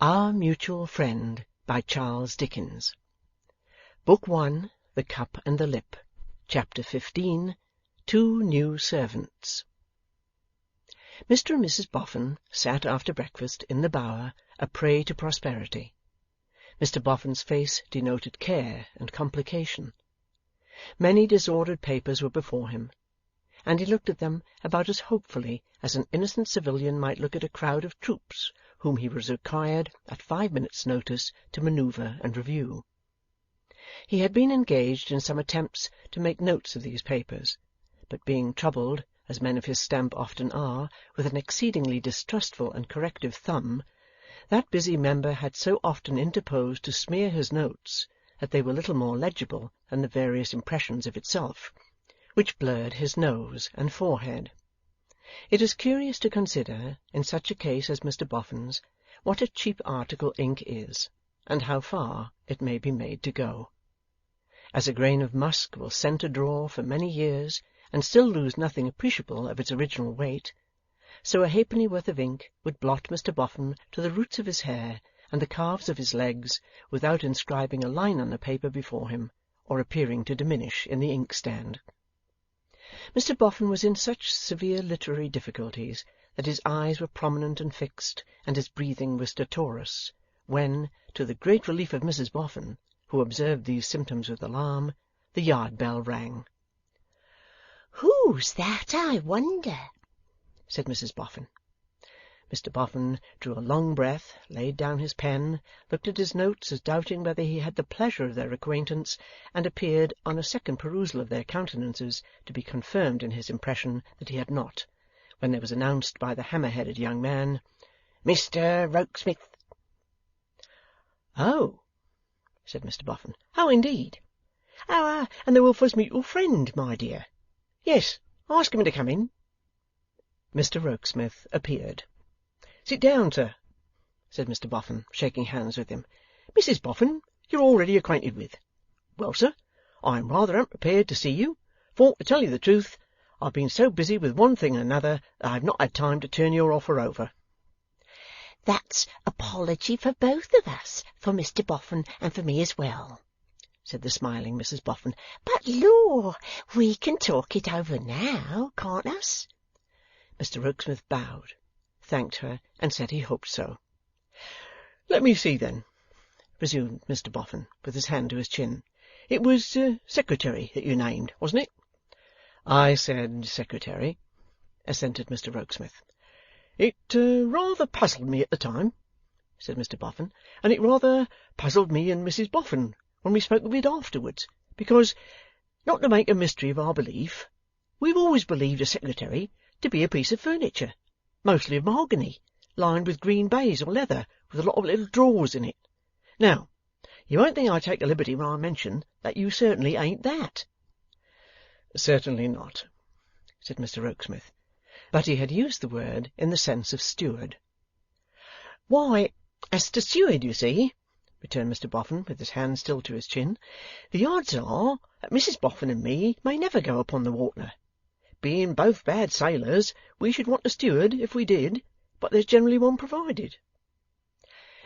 Our Mutual Friend, by Charles Dickens. Book 1, The Cup and the Lip. Chapter 15. Two New Servants. Mr. and Mrs. Boffin sat after breakfast in the bower, a prey to prosperity. Mr. Boffin's face denoted care and complication. Many disordered papers were before him, and he looked at them about as hopefully as an innocent civilian might look at a crowd of troops whom he was required at 5 minutes' notice to manoeuvre and review. He had been engaged in some attempts to make notes of these papers, but being troubled, as men of his stamp often are, with an exceedingly distrustful and corrective thumb, that busy member had so often interposed to smear his notes that they were little more legible than the various impressions of itself, which blurred his nose and forehead. It is curious to consider, in such a case as Mr. Boffin's, what a cheap article ink is, and how far it may be made to go. As a grain of musk will scent a drawer for many years, and still lose nothing appreciable of its original weight, so a halfpennyworth of ink would blot Mr. Boffin to the roots of his hair and the calves of his legs, without inscribing a line on the paper before him, or appearing to diminish in the inkstand. Mr. Boffin was in such severe literary difficulties that his eyes were prominent and fixed, and his breathing was stertorous, when, to the great relief of Mrs. Boffin, who observed these symptoms with alarm, the yard-bell rang. "Who's that, I wonder?" said Mrs. Boffin. Mr. Boffin drew a long breath, laid down his pen, looked at his notes as doubting whether he had the pleasure of their acquaintance, and appeared, on a second perusal of their countenances, to be confirmed in his impression that he had not, when there was announced by the hammer-headed young man, "Mr. Rokesmith." "Oh," said Mr. Boffin. "Oh, indeed. Oh, and the Wilfer's Mutual Friend, my dear. Yes, ask him to come in." Mr. Rokesmith appeared. "Sit down, sir," said Mr. Boffin, shaking hands with him. "Mrs. Boffin you're already acquainted with. Well, sir, I am rather unprepared to see you, for, to tell you the truth, I've been so busy with one thing and another that I have not had time to turn your offer over." "That's apology for both of us, for Mr. Boffin and for me as well," said the smiling Mrs. Boffin. "But, lor, we can talk it over now, can't us?" Mr. Rokesmith bowed, thanked her, and said he hoped so. "Let me see, then," resumed Mr. Boffin, with his hand to his chin. "It was secretary that you named, wasn't it?" "I said secretary," assented Mr. Rokesmith. "It rather puzzled me at the time," said Mr. Boffin, "and it rather puzzled me and Mrs. Boffin when we spoke of it afterwards, because, not to make a mystery of our belief, we've always believed a secretary to be a piece of furniture, mostly of mahogany, lined with green baize or leather, with a lot of little drawers in it. Now, you won't think I take a liberty when I mention that you certainly ain't that." "Certainly not," said Mr. Rokesmith. But he had used the word in the sense of steward. "Why, as to steward, you see," returned Mr. Boffin, with his hand still to his chin, "the odds are that Mrs. Boffin and me may never go upon the water. Being both bad sailors, we should want a steward if we did, but there's generally one provided."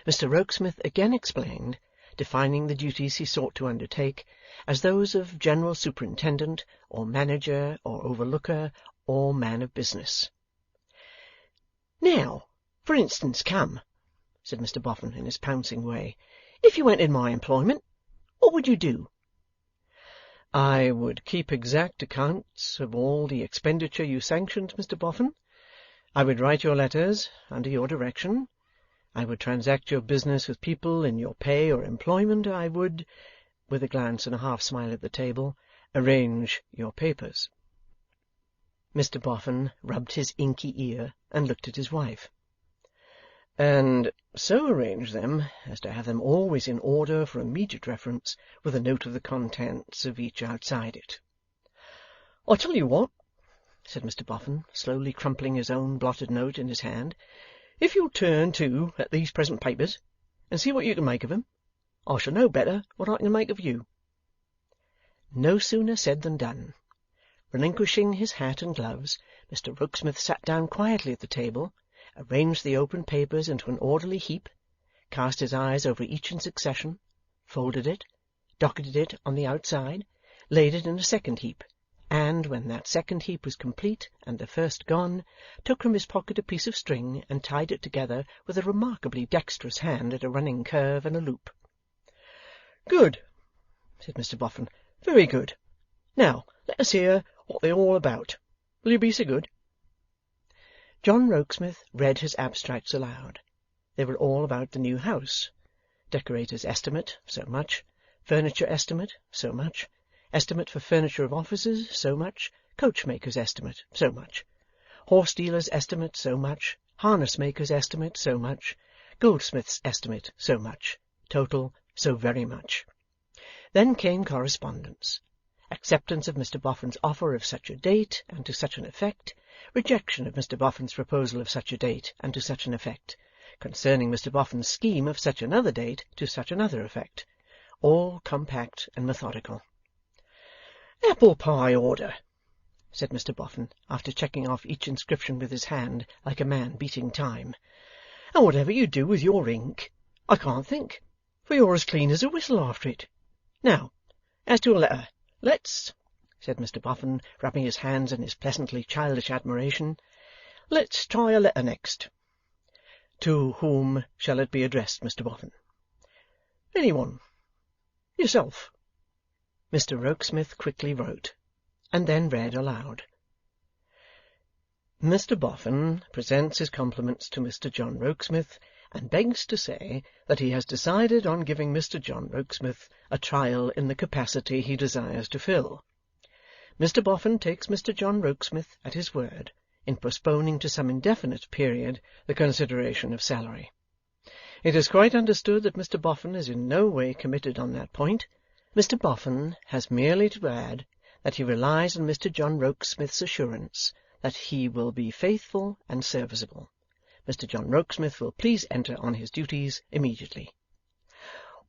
Mr. Rokesmith again explained, defining the duties he sought to undertake as those of general superintendent, or manager, or overlooker, or man of business. "Now, for instance, come," said Mr. Boffin in his pouncing way, "if you entered my employment, what would you do?" "I would keep exact accounts of all the expenditure you sanctioned, Mr. Boffin. I would write your letters under your direction. I would transact your business with people in your pay or employment. I would," with a glance and a half-smile at the table, "arrange your papers." Mr. Boffin rubbed his inky ear and looked at his wife. "And so arrange them as to have them always in order for immediate reference, with a note of the contents of each outside it." "I tell you what," said Mr. Boffin, slowly crumpling his own blotted note in his hand, "if you'll turn to at these present papers, and see what you can make of 'em, I shall know better what I can make of you." No sooner said than done. Relinquishing his hat and gloves, Mr. Rokesmith sat down quietly at the table, arranged the open papers into an orderly heap, cast his eyes over each in succession, folded it, docketed it on the outside, laid it in a second heap, and, when that second heap was complete and the first gone, took from his pocket a piece of string and tied it together with a remarkably dexterous hand at a running curve and a loop. "Good," said Mr Boffin. "Very good. Now, let us hear what they're all about. Will you be so good?" John Rokesmith read his abstracts aloud. They were all about the new house. Decorator's estimate, so much. Furniture estimate, so much. Estimate for furniture of offices, so much. Coachmaker's estimate, so much. Horse dealer's estimate, so much. Harness maker's estimate, so much. Goldsmith's estimate, so much. Total, so very much. Then came correspondence. Acceptance of Mr Boffin's offer of such a date and to such an effect. Rejection of Mr Boffin's proposal of such a date and to such an effect. Concerning Mr Boffin's scheme of such another date to such another effect. All compact and methodical. "Apple pie order," said Mr Boffin, after checking off each inscription with his hand, like a man beating time. "And whatever you do with your ink, I can't think, for you're as clean as a whistle after it. Now, as to a letter, let's," said Mr Boffin, rubbing his hands in his pleasantly childish admiration, "let's try a letter next. To whom shall it be addressed, Mr Boffin?" "Any one. Yourself." Mr Rokesmith quickly wrote, and then read aloud. "Mr Boffin presents his compliments to Mr John Rokesmith, and begs to say that he has decided on giving Mr John Rokesmith a trial in the capacity he desires to fill. Mr Boffin takes Mr John Rokesmith at his word in postponing to some indefinite period the consideration of salary. It is quite understood that Mr Boffin is in no way committed on that point. Mr Boffin has merely to add that he relies on Mr John Rokesmith's assurance that he will be faithful and serviceable. Mr John Rokesmith will please enter on his duties immediately."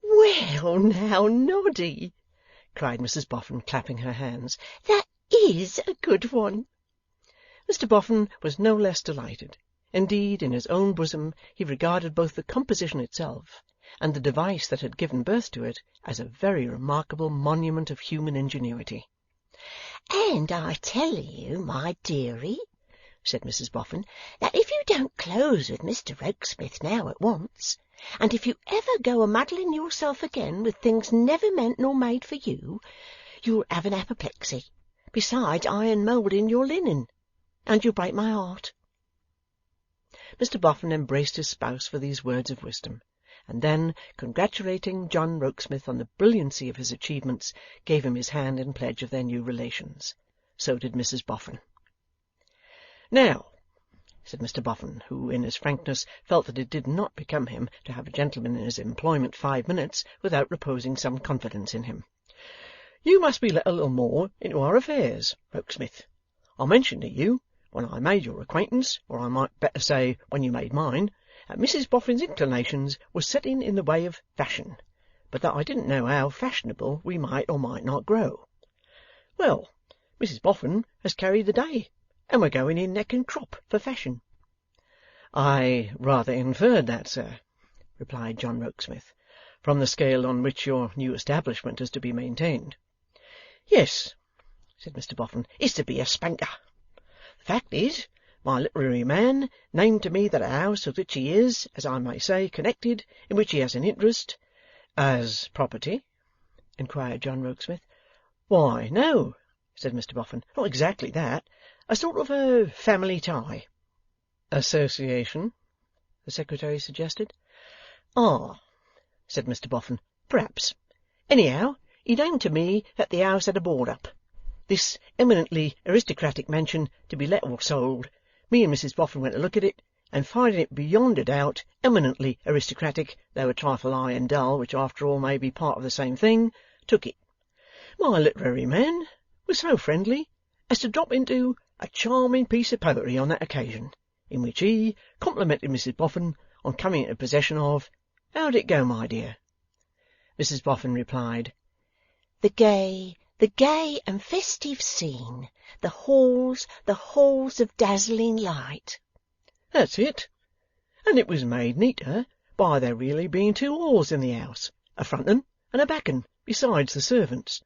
"Well now, Noddy," cried Mrs Boffin, clapping her hands, "that is a good one." Mr Boffin was no less delighted. Indeed, in his own bosom he regarded both the composition itself and the device that had given birth to it as a very remarkable monument of human ingenuity. "And I tell you, my dearie," said Mrs Boffin, "that if you don't close with Mr Rokesmith now at once, and if you ever go a-muddling yourself again with things never meant nor made for you, you'll have an apoplexy, besides iron moulding your linen, and you'll break my heart." Mr Boffin embraced his spouse for these words of wisdom, and then, congratulating John Rokesmith on the brilliancy of his achievements, gave him his hand in pledge of their new relations. So did Mrs Boffin. "Now," said Mr Boffin, who, in his frankness, felt that it did not become him to have a gentleman in his employment 5 minutes without reposing some confidence in him, "you must be let a little more into our affairs, Rokesmith. I mentioned to you, when I made your acquaintance, or I might better say when you made mine, that Mrs Boffin's inclinations was setting in the way of fashion, but that I didn't know how fashionable we might or might not grow. Well, Mrs Boffin has carried the day, and we're going in neck and crop for fashion." "I rather inferred that, sir," replied John Rokesmith, "from the scale on which your new establishment is to be maintained." "Yes," said Mr Boffin, "it's to be a spanker. The fact is, my literary man named to me that a house with which he is, as I may say, connected, in which he has an interest—" "As property?" inquired John Rokesmith. "Why, no," said Mr Boffin, "not exactly that. A sort of a family tie." "Association?" the secretary suggested. "Ah," said Mr Boffin, "perhaps. Anyhow, he named to me that the house had a board up. This eminently aristocratic mansion to be let or sold. Me and Mrs Boffin went to look at it, and finding it beyond a doubt eminently aristocratic, though a trifle high and dull, which after all may be part of the same thing, took it. My literary man was so friendly as to drop into a charming piece of poetry on that occasion, in which he complimented Mrs Boffin on coming into possession of— How did it go, my dear?" Mrs Boffin replied, The gay and festive scene, the halls of dazzling light." "That's it. And it was made neater by there really being 2 halls in the house, a front 'un and a back 'un, besides the servants.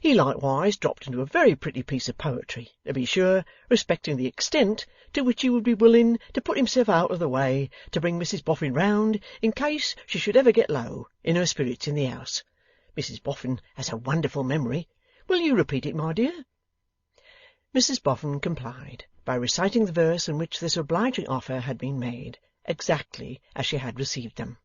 He likewise dropped into a very pretty piece of poetry, to be sure, respecting the extent to which he would be willing to put himself out of the way to bring Mrs Boffin round in case she should ever get low in her spirits in the house. Mrs Boffin has a wonderful memory. Will you repeat it, my dear? Mrs Boffin complied by reciting the verse in which this obliging offer had been made, exactly as she had received them.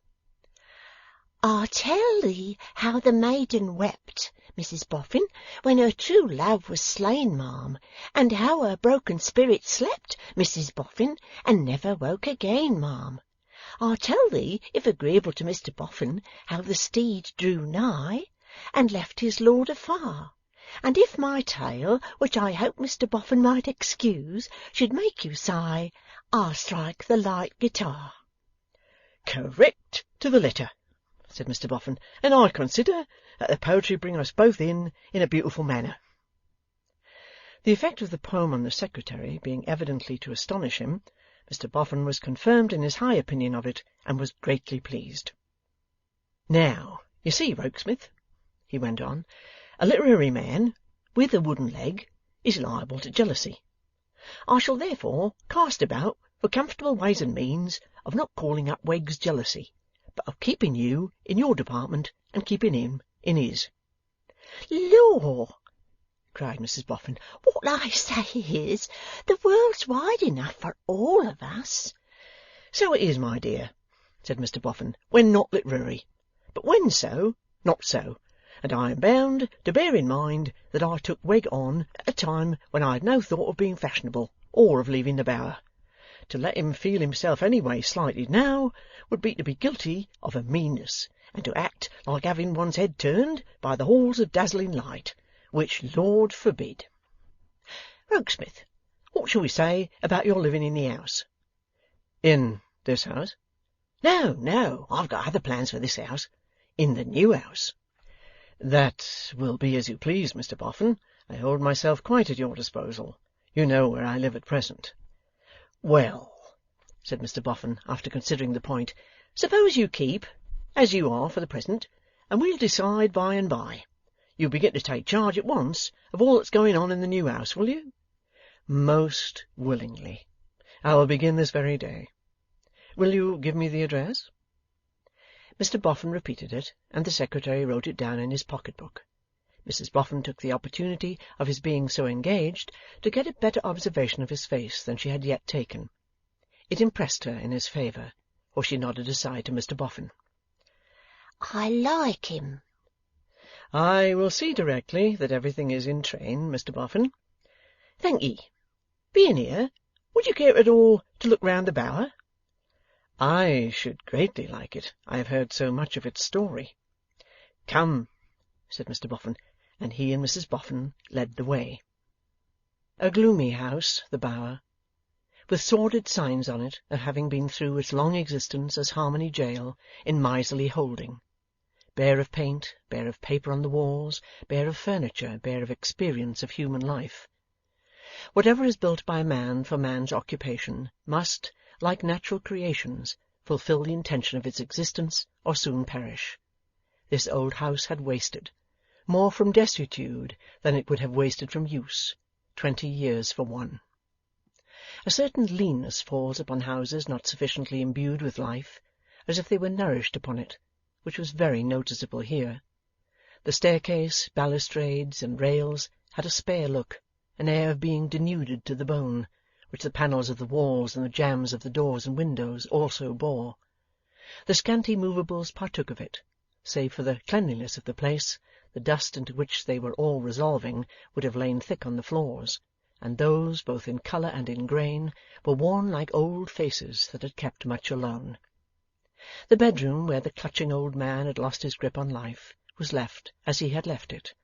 I'll tell thee how the maiden wept, Mrs Boffin, when her true love was slain, ma'am, and how her broken spirit slept, Mrs Boffin, and never woke again, ma'am. I'll tell thee, if agreeable to Mr Boffin, how the steed drew nigh, and left his lord afar. And if my tale, which I hope Mr Boffin might excuse, should make you sigh, I'll strike the light guitar. Correct to the letter, said Mr Boffin, and I consider that the poetry bring us both in a beautiful manner. The effect of the poem on the secretary being evidently to astonish him, Mr Boffin was confirmed in his high opinion of it, and was greatly pleased. Now, you see, Rokesmith, he went on, a literary man, with a wooden leg, is liable to jealousy. I shall therefore cast about for comfortable ways and means of not calling up Wegg's jealousy, but of keeping you in your department and keeping him in his. Law! Cried Mrs Boffin, what I say is, the world's wide enough for all of us. So it is, my dear, said Mr Boffin, when not literary, but when so, not so, and I am bound to bear in mind that I took Wegg on at a time when I had no thought of being fashionable, or of leaving the Bower. To let him feel himself any way slighted now would be to be guilty of a meanness, and to act like having one's head turned by the halls of dazzling light, which Lord forbid. Rokesmith, what shall we say about your living in the house? In this house? No, I've got other plans for this house. In the new house. That will be as you please, Mr Boffin. I hold myself quite at your disposal. You know where I live at present. Well, said Mr Boffin, after considering the point, suppose you keep, as you are for the present, and we'll decide by and by. You'll begin to take charge at once of all that's going on in the new house, will you? Most willingly. I will begin this very day. Will you give me the address? Mr Boffin repeated it, and the secretary wrote it down in his pocket-book. Mrs Boffin took the opportunity of his being so engaged to get a better observation of his face than she had yet taken. It impressed her in his favour, for she nodded aside to Mr Boffin. I like him. I will see directly that everything is in train, Mr Boffin. Thank ye. Being here, would you care at all to look round the Bower? I should greatly like it. I have heard so much of its story. Come, said Mr Boffin, and he and Mrs Boffin led the way. A gloomy house, the Bower, with sordid signs on it of having been through its long existence as Harmony Jail in miserly holding, bare of paint, bare of paper on the walls, bare of furniture, bare of experience of human life. Whatever is built by man for man's occupation must, like natural creations, fulfil the intention of its existence or soon perish. This old house had wasted, more from desuetude than it would have wasted from use, 20 years for one. A certain leanness falls upon houses not sufficiently imbued with life, as if they were nourished upon it, which was very noticeable here. The staircase, balustrades, and rails had a spare look, an air of being denuded to the bone, which the panels of the walls and the jambs of the doors and windows also bore. The scanty movables partook of it. Save for the cleanliness of the place, the dust into which they were all resolving would have lain thick on the floors, and those, both in colour and in grain, were worn like old faces that had kept much alone. The bedroom, where the clutching old man had lost his grip on life, was left as he had left it.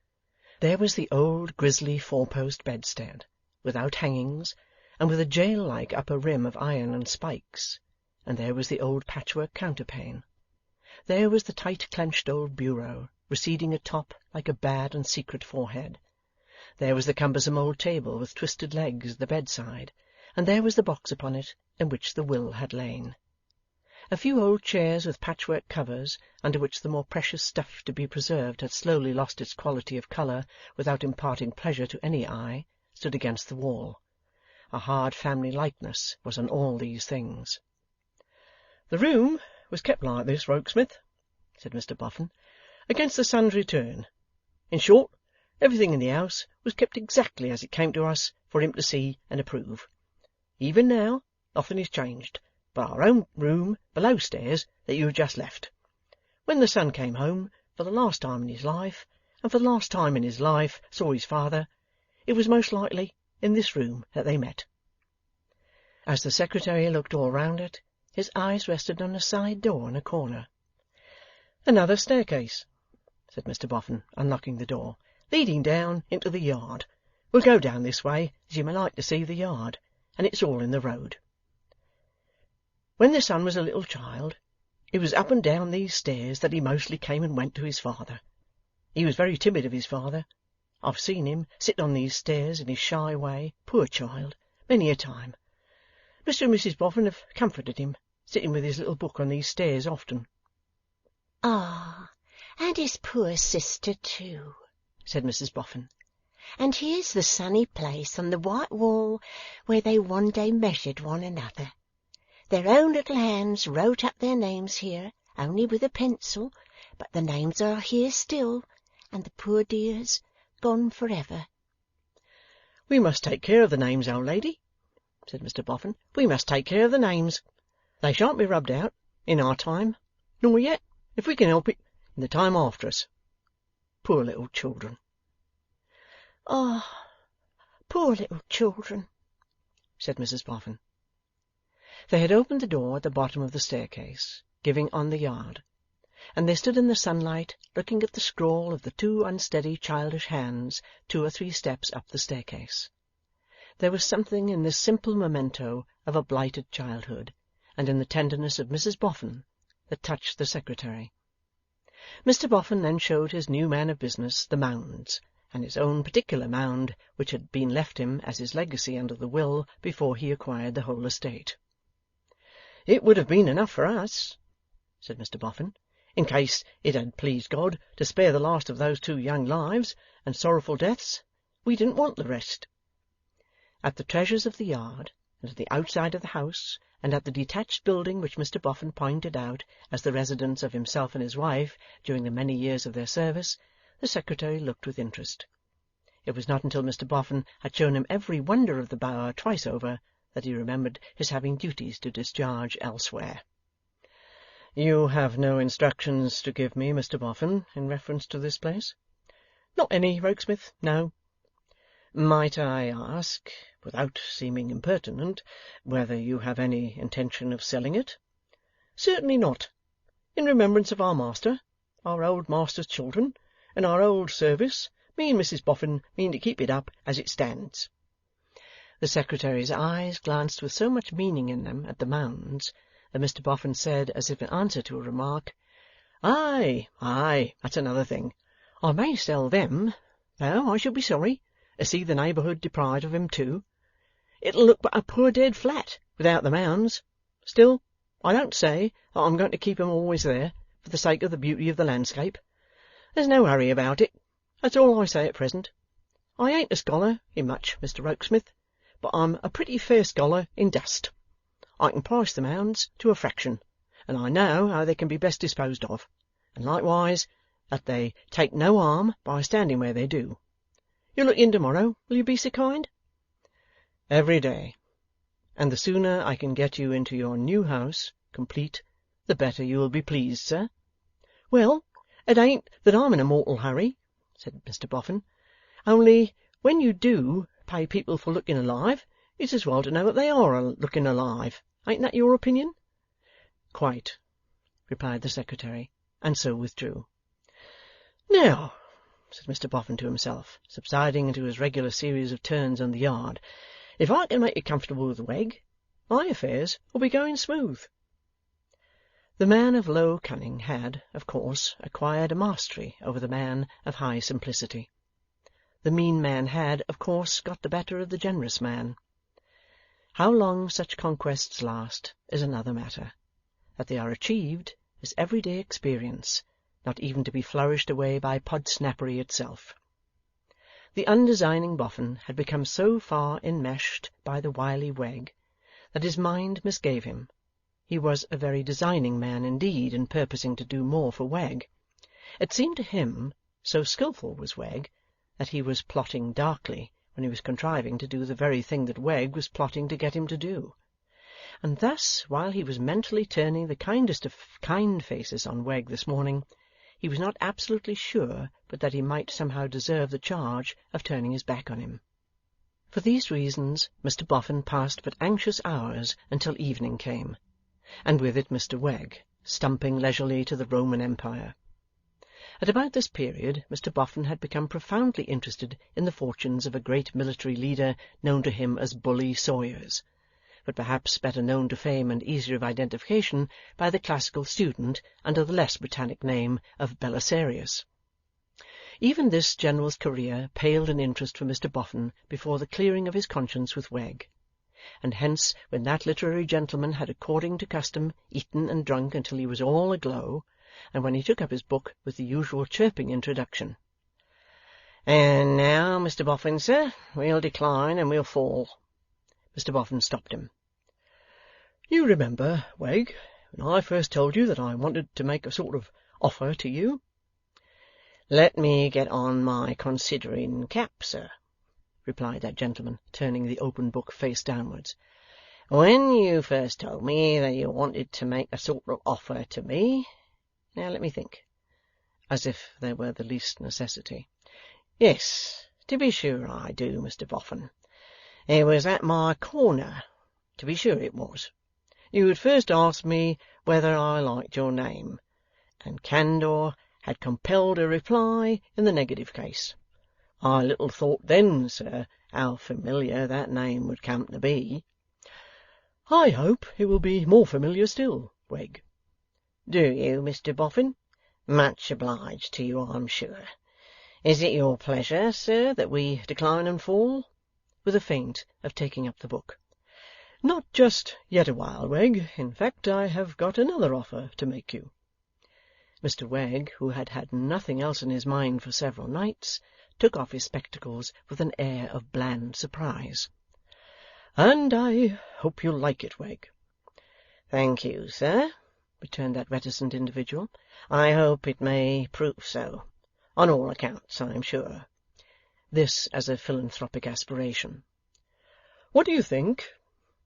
There was the old grisly four-post bedstead, without hangings, and with a jail-like upper rim of iron and spikes, and there was the old patchwork counterpane. There was the tight-clenched old bureau, receding atop like a bad and secret forehead. There was the cumbersome old table with twisted legs at the bedside, and there was the box upon it in which the will had lain. A few old chairs with patchwork covers, under which the more precious stuff to be preserved had slowly lost its quality of colour without imparting pleasure to any eye, stood against the wall. A hard family likeness was on all these things. "The room was kept like this, Rokesmith," said Mr Boffin, "against the son's return. In short, everything in the house was kept exactly as it came to us for him to see and approve. Even now, nothing is changed but our own room below stairs that you have just left. When the son came home for the last time in his life, and for the last time in his life saw his father, it was most likely in this room that they met." As the secretary looked all round it, his eyes rested on a side door in a corner. "Another staircase," said Mr Boffin, unlocking the door, "leading down into the yard. We'll go down this way, as you may like to see the yard, and it's all in the road. When the son was a little child, it was up and down these stairs that he mostly came and went to his father. He was very timid of his father. I've seen him sit on these stairs in his shy way, poor child, many a time. Mr and Mrs Boffin have comforted him, sitting with his little book on these stairs often." "Ah, and his poor sister too," said Mrs Boffin. "And here's the sunny place on the white wall where they one day measured one another. Their own little hands wrote up their names here, only with a pencil, but the names are here still, and the poor dears gone for ever." "We must take care of the names, old lady," said Mr Boffin. "We must take care of the names. They shan't be rubbed out, in our time, nor yet, if we can help it, in the time after us. Poor little children!" "Ah, poor little children!" said Mrs Boffin. They had opened the door at the bottom of the staircase, giving on the yard, and they stood in the sunlight looking at the scrawl of the two unsteady childish hands 2 or 3 steps up the staircase. There was something in this simple memento of a blighted childhood, and in the tenderness of Mrs Boffin, that touched the secretary. Mr Boffin then showed his new man of business the Mounds, and his own particular mound, which had been left him as his legacy under the will before he acquired the whole estate. "It would have been enough for us," said Mr Boffin, "in case it had pleased God to spare the last of those 2 young lives and sorrowful deaths. We didn't want the rest." At the treasures of the yard, and at the outside of the house, and at the detached building which Mr Boffin pointed out as the residence of himself and his wife during the many years of their service, the secretary looked with interest. It was not until Mr Boffin had shown him every wonder of the Bower twice over that he remembered his having duties to discharge elsewhere. "You have no instructions to give me, Mr Boffin, in reference to this place?" "Not any, Rokesmith, no." "Might I ask, without seeming impertinent, whether you have any intention of selling it?" "Certainly not. In remembrance of our master, our old master's children, and our old service, me and Mrs Boffin mean to keep it up as it stands." The secretary's eyes glanced with so much meaning in them at the Mounds, that Mr Boffin said, as if in answer to a remark, "Ay, ay, that's another thing. I may sell them, though I should be sorry to see the neighbourhood deprived of 'em too. It'll look but a poor dead flat without the Mounds. Still, I don't say that I'm going to keep 'em always there, for the sake of the beauty of the landscape. There's no hurry about it. That's all I say at present. I ain't a scholar in much, Mr Rokesmith, but I'm a pretty fair scholar in dust. I can price the Mounds to a fraction, and I know how they can be best disposed of, and likewise that they take no harm by standing where they do. You'll look in to-morrow, will you be so kind?" "Every day. And the sooner I can get you into your new house, complete, the better you will be pleased, sir." "Well, it ain't that I'm in a mortal hurry," said Mr Boffin. "Only when you do pay people for looking alive, it's as well to know that they are looking alive. Ain't that your opinion?" "Quite," replied the secretary, and so withdrew. "Now," said Mr Boffin to himself, subsiding into his regular series of turns on the yard, "if I can make it comfortable with Wegg, my affairs will be going smooth." The man of low cunning had, of course, acquired a mastery over the man of high simplicity. The mean man had, of course, got the better of the generous man. How long such conquests last is another matter. that they are achieved as everyday experience, not even to be flourished away by Podsnappery itself. The undesigning Boffin had become so far enmeshed by the wily Wegg that his mind misgave him. He was a very designing man indeed in purposing to do more for Wegg. It seemed to him, so skilful was Wegg, that he was plotting darkly when he was contriving to do the very thing that Wegg was plotting to get him to do. And thus, while he was mentally turning the kindest of kind faces on Wegg this morning, he was not absolutely sure but that he might somehow deserve the charge of turning his back on him. For these reasons Mr Boffin passed but anxious hours until evening came, and with it Mr Wegg, stumping leisurely to the Roman Empire. At about this period Mr Boffin had become profoundly interested in the fortunes of a great military leader known to him as Bully Sawyers, but perhaps better known to fame and easier of identification by the classical student under the less Britannic name of Belisarius. Even this general's career paled in interest for Mr Boffin before the clearing of his conscience with Wegg, and hence when that literary gentleman had according to custom eaten and drunk until he was all aglow, and when he took up his book with the usual chirping introduction, "And now, Mr Boffin, sir, we'll decline and we'll fall," Mr Boffin stopped him. "You remember, Wegg, when I first told you that I wanted to make a sort of offer to you?" "Let me get on my considering cap, sir," replied that gentleman, turning the open book face downwards. "When you first told me that you wanted to make a sort of offer to me, now let me think," as if there were the least necessity. "Yes, to be sure I do, Mr Boffin. It was at my corner, to be sure it was. You had first asked me whether I liked your name, and candour had compelled a reply in the negative case. I little thought then, sir, how familiar that name would come to be." "I hope it will be more familiar still, Wegg." "Do you, Mr Boffin? Much obliged to you, I'm sure. Is it your pleasure, sir, that we decline and fall?" with a feint of taking up the book. "Not just yet awhile, Wegg. In fact, I have got another offer to make you." Mr Wegg, who had had nothing else in his mind for several nights, took off his spectacles with an air of bland surprise. "And I hope you'll like it, Wegg." "Thank you, sir," returned that reticent individual. "I hope it may prove so. On all accounts, I am sure." This as a philanthropic aspiration. "What do you think,"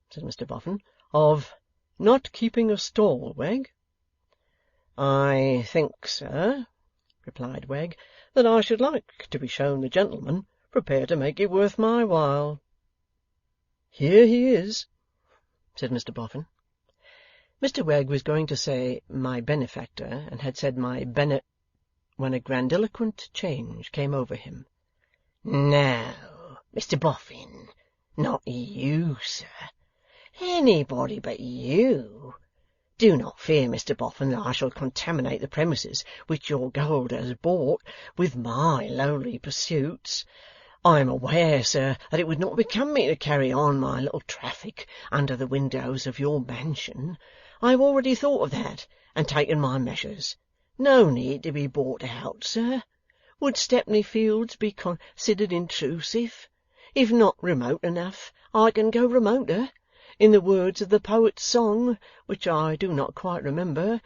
said Mr Boffin, "of not keeping a stall, Wegg?" "I think, sir," replied Wegg, "that I should like to be shown the gentleman prepared to make it worth my while." "Here he is," said Mr Boffin. Mr Wegg was going to say "my benefactor," and had said "my when a grandiloquent change came over him. "No, Mr Boffin, not you, sir. Anybody but you. Do not fear, Mr Boffin, that I shall contaminate the premises which your gold has bought with my lowly pursuits. I am aware, sir, that it would not become me to carry on my little traffic under the windows of your mansion. I have already thought of that, and taken my measures. No need to be bought out, sir. Would Stepney Fields be considered intrusive? If not remote enough, I can go remoter. In the words of the poet's song, which I do not quite remember,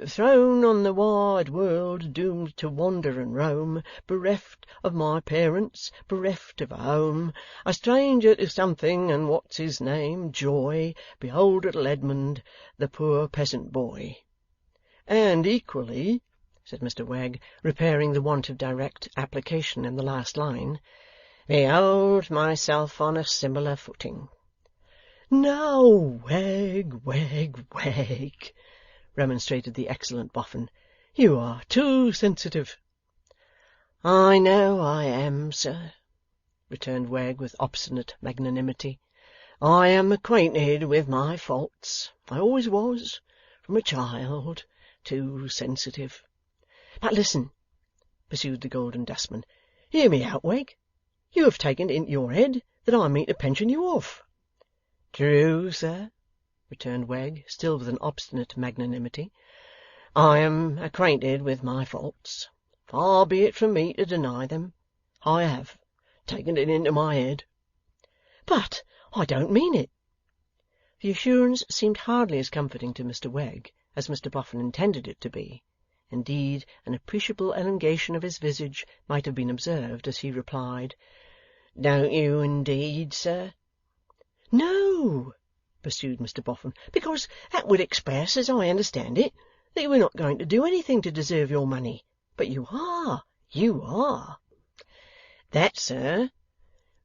thrown on the wide world, doomed to wander and roam, bereft of my parents, bereft of a home, a stranger to something, and what's his name, joy, behold little Edmund, the poor peasant boy. And equally," said Mr Wegg, repairing the want of direct application in the last line, "behold myself on a similar footing." "Now, Wegg, Wegg, Wegg," remonstrated the excellent Boffin, "you are too sensitive." "I know I am, sir," returned Wegg with obstinate magnanimity. "I am acquainted with my faults. I always was, from a child, too sensitive. But listen," pursued the Golden Dustman. "Hear me out, Wegg. You have taken it into your head that I mean to pension you off." "True, sir," returned Wegg, still with an obstinate magnanimity. "I am acquainted with my faults. Far be it from me to deny them. I have taken it into my head." "But I don't mean it." The assurance seemed hardly as comforting to Mr Wegg as Mr Boffin intended it to be. Indeed, an appreciable elongation of his visage might have been observed as he replied, "Don't you indeed, sir?" "No," pursued Mr Boffin, "because that would express, as I understand it, that you were not going to do anything to deserve your money. But you are. You are." "That, sir,"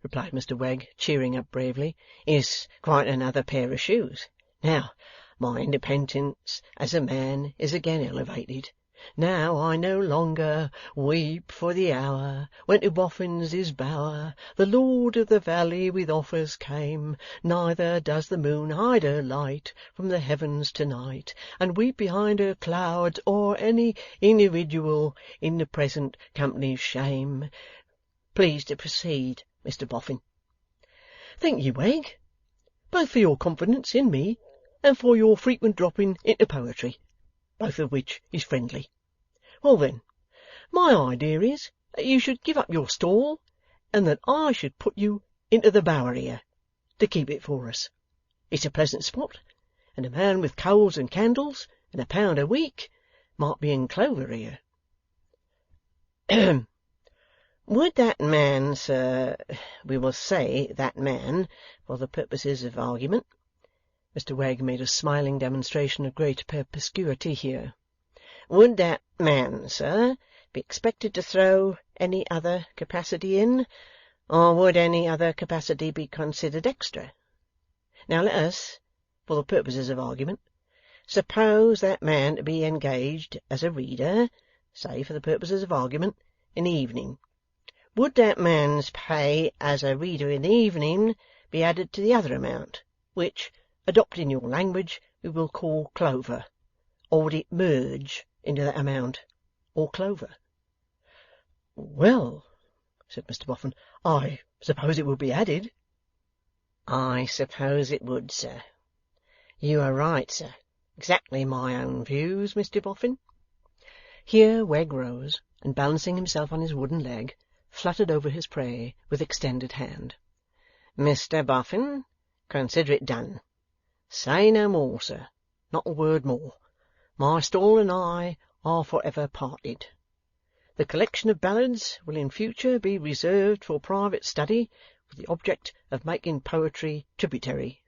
replied Mr Wegg, cheering up bravely, "is quite another pair of shoes. Now, my independence as a man is again elevated. Now I no longer weep for the hour when to Boffin's his bower the Lord of the Valley with offers came, neither does the moon hide her light from the heavens to-night, and weep behind her clouds o'er any individual in the present company's shame. Please to proceed, Mr Boffin." "Thank you, Wegg, both for your confidence in me and for your frequent dropping into poetry, both of which is friendly. Well then, my idea is that you should give up your stall, and that I should put you into the Bower here, to keep it for us. It's a pleasant spot, and a man with coals and candles and £1 a week might be in clover here." "Ahem! Would that man, sir, we will say that man, for the purposes of argument," Mr Wegg made a smiling demonstration of great perspicuity here, "would that man, sir, be expected to throw any other capacity in, or would any other capacity be considered extra? Now let us, for the purposes of argument, suppose that man to be engaged as a reader, say for the purposes of argument, in the evening. Would that man's pay as a reader in the evening be added to the other amount, which, adopting your language, we will call clover, or would it merge into that amount, or clover?" "Well," said Mr Boffin, "I suppose it would be added." "I suppose it would, sir. You are right, sir. Exactly my own views, Mr Boffin." Here Wegg rose, and balancing himself on his wooden leg, fluttered over his prey with extended hand. "Mr Boffin, consider it done. Say no more, sir. Not a word more. My stall and I are for ever parted. The collection of ballads will in future be reserved for private study, with the object of making poetry tributary."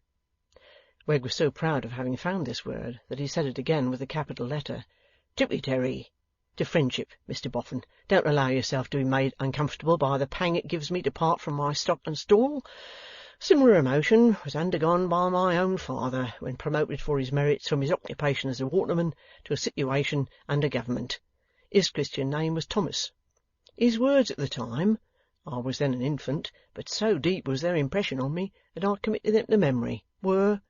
Wegg was so proud of having found this word that he said it again with a capital letter. "Tributary to friendship, Mr Boffin. Don't allow yourself to be made uncomfortable by the pang it gives me to part from my stock and stall. Similar emotion was undergone by my own father when promoted for his merits from his occupation as a waterman to a situation under government. His Christian name was Thomas. His words at the time, I was then an infant, but so deep was their impression on me that I committed them to memory, were,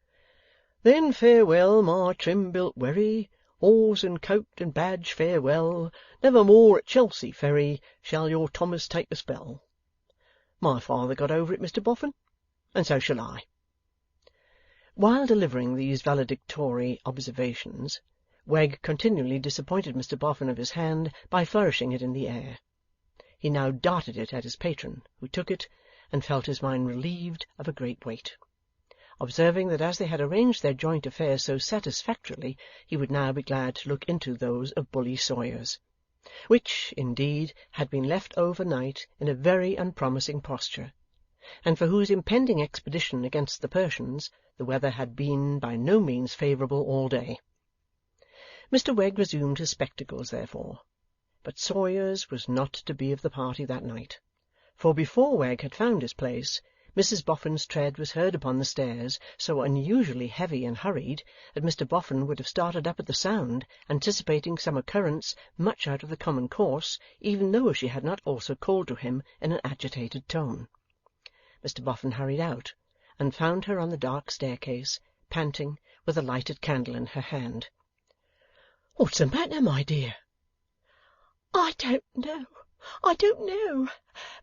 'Then farewell, my trim-built wherry, oars and coat and badge farewell, never more at Chelsea ferry shall your Thomas take a spell.' My father got over it, Mr Boffin, and so shall I." While delivering these valedictory observations, Wegg continually disappointed Mr Boffin of his hand by flourishing it in the air. He now darted it at his patron, who took it, and felt his mind relieved of a great weight. Observing that as they had arranged their joint affairs so satisfactorily, he would now be glad to look into those of Bully Sawyers, which, indeed, had been left overnight in a very unpromising posture, and for whose impending expedition against the Persians the weather had been by no means favourable all day. Mr Wegg resumed his spectacles therefore, but Sawyers was not to be of the party that night, for before Wegg had found his place, Mrs Boffin's tread was heard upon the stairs, so unusually heavy and hurried that Mr Boffin would have started up at the sound, anticipating some occurrence much out of the common course, even though she had not also called to him in an agitated tone. Mr Boffin hurried out, and found her on the dark staircase, panting, with a lighted candle in her hand. "What's the matter, my dear?" "I don't know,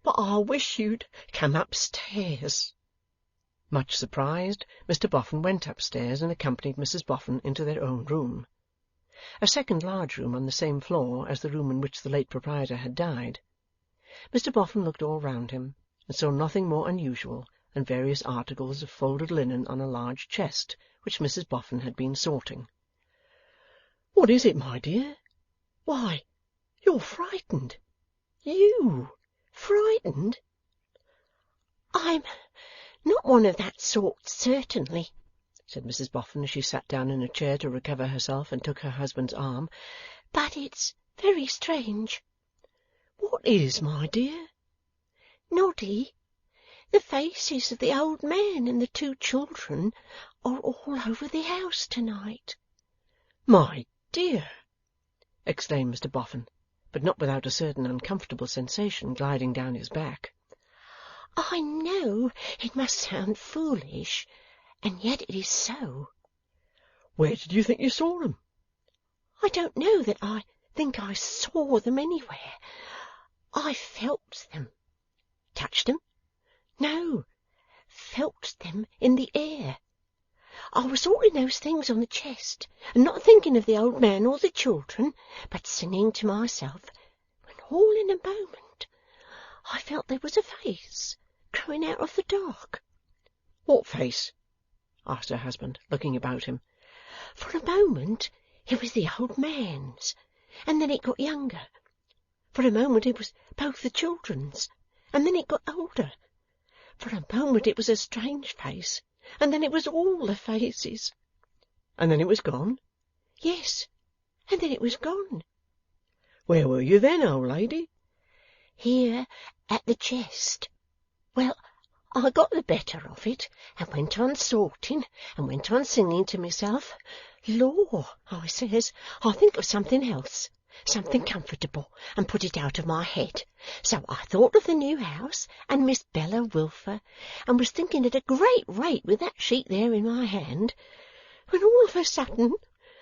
but I wish you'd come upstairs." Much surprised, Mr Boffin went upstairs and accompanied Mrs Boffin into their own room. A second large room on the same floor as the room in which the late proprietor had died. Mr Boffin looked all round him, and saw nothing more unusual than various articles of folded linen on a large chest which Mrs Boffin had been sorting. "What is it, my dear? Why, you're frightened. You frightened?" "I'm not one of that sort, certainly," said Mrs Boffin, as she sat down in a chair to recover herself and took her husband's arm. "But it's very strange." "What is, my dear?" "Noddy, the faces of the old man and the two children are all over the house to-night." "My dear!" exclaimed Mr Boffin, but not without a certain uncomfortable sensation gliding down his back. "I know it must sound foolish, and yet it is so." "Where did you think you saw them?" "I don't know that I think I saw them anywhere. I felt them." "Touched them?" "No, felt them in the air. I was sorting those things on the chest, and not thinking of the old man or the children, but singing to myself, when all in a moment I felt there was a face growing out of the dark." "What face?" asked her husband, looking about him. "For a moment it was the old man's, and then it got younger. For a moment it was both the children's, and then it got older. For a moment it was a strange face, and then it was all the faces." "And then it was gone?" "Yes, and then it was gone." "Where were you then, old lady?" "Here at the chest. Well, I got the better of it, and went on sorting, and went on singing to myself. 'Lor,' I says, 'I'll think of something else, something comfortable, and put it out of my head.' So I thought of the new house, and Miss Bella Wilfer, and was thinking at a great rate with that sheet there in my hand, when all of a sudden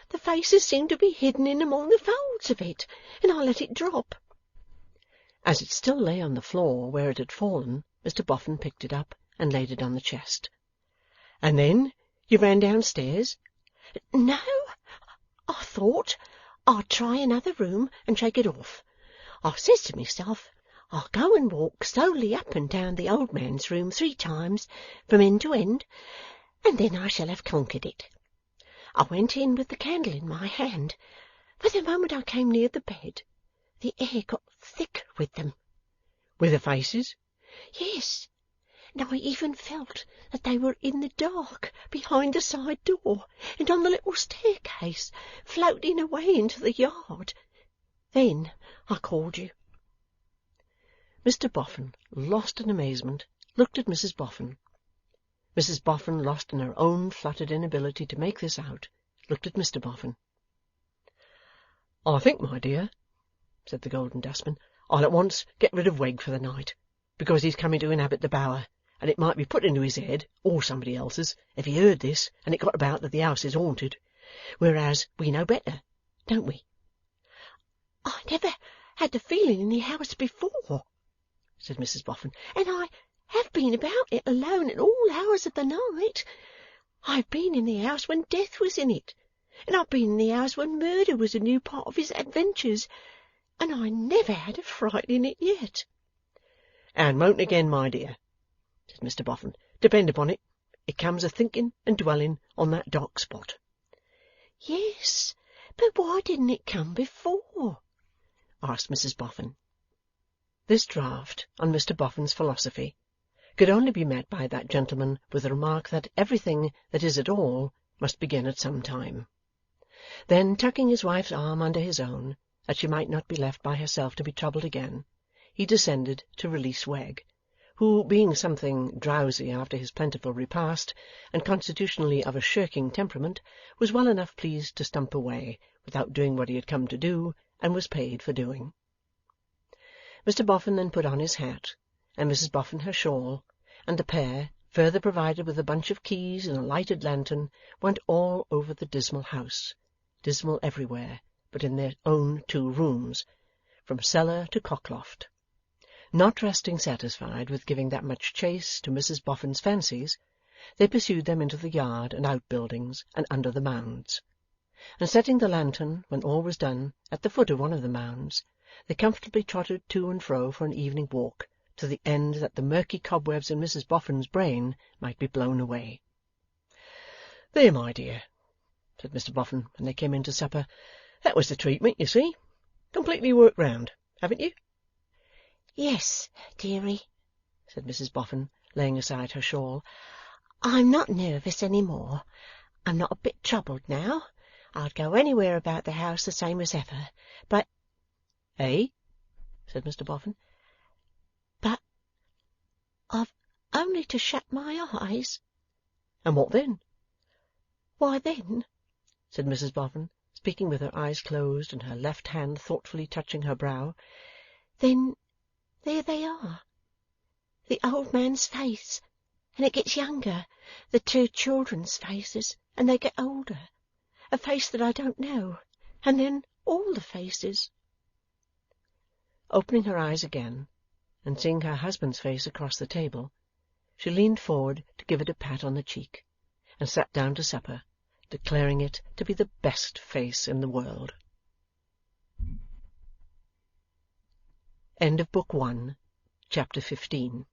the faces seemed to be hidden in among the folds of it, and I let it drop." As it still lay on the floor where it had fallen, Mr Boffin picked it up and laid it on the chest. "And then you ran downstairs?" "No, I thought I'd try another room and shake it off. I says to myself, I'll go and walk slowly up and down the old man's room 3 times, from end to end, and then I shall have conquered it. I went in with the candle in my hand, but the moment I came near the bed, the air got thick with them." "With the faces?" "Yes, and I even felt that they were in the dark behind the side door, and on the little staircase, floating away into the yard. Then I called you." Mr Boffin, lost in amazement, looked at Mrs Boffin. Mrs Boffin, lost in her own fluttered inability to make this out, looked at Mr Boffin. "I think, my dear," said the Golden Dustman, "I'll at once get rid of Wegg for the night, because he's coming to inhabit the Bower, and it might be put into his head, or somebody else's, if he heard this and it got about that the house is haunted. Whereas we know better, don't we?" "I never had the feeling in the house before," said Mrs Boffin, "and I have been about it alone at all hours of the night. I've been in the house when death was in it, and I've been in the house when murder was a new part of his adventures, and I never had a fright in it yet." "And won't again, my dear," said Mr Boffin. "Depend upon it, it comes of thinking and dwelling on that dark spot." "Yes, but why didn't it come before?" asked Mrs Boffin. This draught on Mr Boffin's philosophy could only be met by that gentleman with the remark that everything that is at all must begin at some time. Then, tucking his wife's arm under his own, that she might not be left by herself to be troubled again, he descended to release Wegg, who, being something drowsy after his plentiful repast, and constitutionally of a shirking temperament, was well enough pleased to stump away, without doing what he had come to do, and was paid for doing. Mr Boffin then put on his hat, and Mrs Boffin her shawl, and the pair, further provided with a bunch of keys and a lighted lantern, went all over the dismal house, dismal everywhere but in their own 2 rooms, from cellar to cockloft. Not resting satisfied with giving that much chase to Mrs Boffin's fancies, they pursued them into the yard and outbuildings and under the mounds, and setting the lantern, when all was done, at the foot of one of the mounds, they comfortably trotted to and fro for an evening walk, to the end that the murky cobwebs in Mrs Boffin's brain might be blown away. "There, my dear," said Mr Boffin, when they came in to supper, "that was the treatment, you see. Completely worked round, haven't you?" "Yes, dearie," said Mrs Boffin, laying aside her shawl. "I'm not nervous any more. I'm not a bit troubled now. I'd go anywhere about the house the same as ever. But—" "Eh?" said Mr Boffin. "But I've only to shut my eyes." "And what then?" "Why then," said Mrs Boffin, speaking with her eyes closed and her left hand thoughtfully touching her brow, "then there they are. The old man's face, and it gets younger. The two children's faces, and they get older. A face that I don't know, and then all the faces." Opening her eyes again, and seeing her husband's face across the table, she leaned forward to give it a pat on the cheek, and sat down to supper, declaring it to be the best face in the world. End of Book 1, Chapter 15.